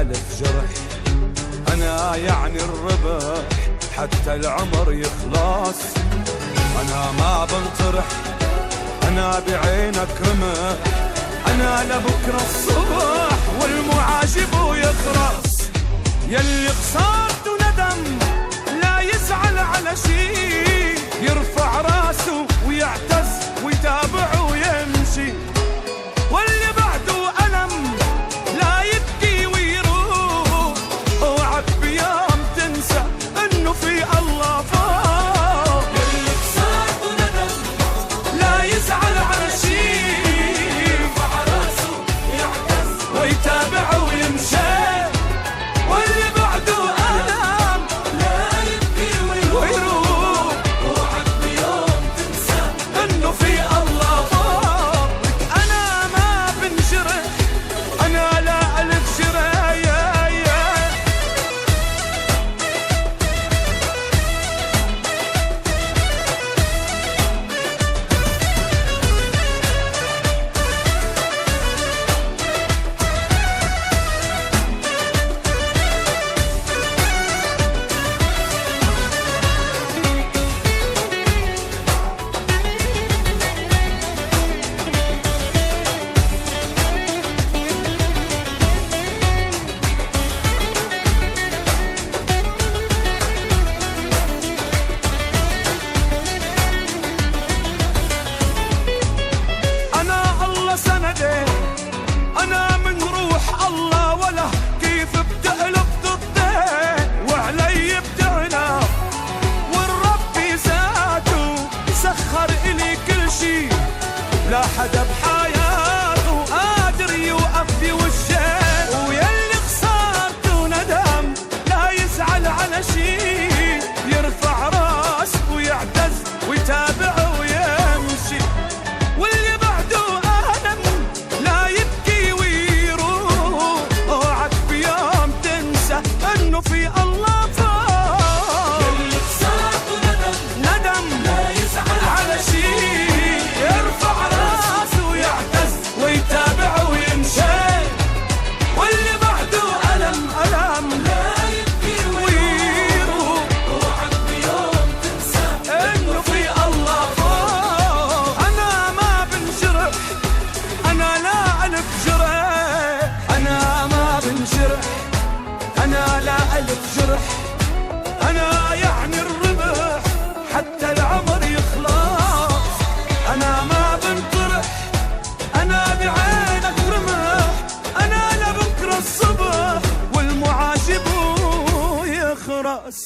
ألف جرح. أنا يعني الربح حتى العمر يخلص. أنا ما بنطرح، أنا بعينك رمح. أنا لبكرة الصبح والمعاشب يخرس. يلي خسرت ندم لا يزعل على شي، يرفع راسه ويعتز ويتابع ويمشي. واللي بعده ألم لا يبكي ويروح. اوعك بيوم تنسى انه في الله فوق. يلي خسرت ندم لا يزعل على شي، يرفع راسه يعتز ويتابع ويمشي. واللي بعده ألم لا يبكي ويروح. اوعك بيوم تنسى انه في الله فوق. انا ما بنجرح، انا لا الف جرح. أنا من روح الله ولا كيف بتقلب ضدي وعلي بتعنى. والرب ذاته سخر إلي كل شي، لا حدا بحياته قادر يوقف في وجهي. ويلي خسرته ندم لا يزعل على شي، يرفع راس ويعتز ويتابع ويمشي. واللي بعده ألم لا يبكي ويروح. اوعك بيوم تنسى انه في الله فوق. يلي خسرت ندم لا يزعل على شي، يرفع راسه ويعتز ويتابع ويمشي. واللي بعده ألم لا يبكي ويروح. اوعك بيوم تنسى انه في الله فوق. انا ما بنجرح، انا لا الف جرح. انا ما بنجرح، انا لا الف جرح. انا يعني الربح حتى العمر يخلص. انا ما بنطرح، انا بعينك رمح. انا لبكره الصبح والمعاشب يخرس.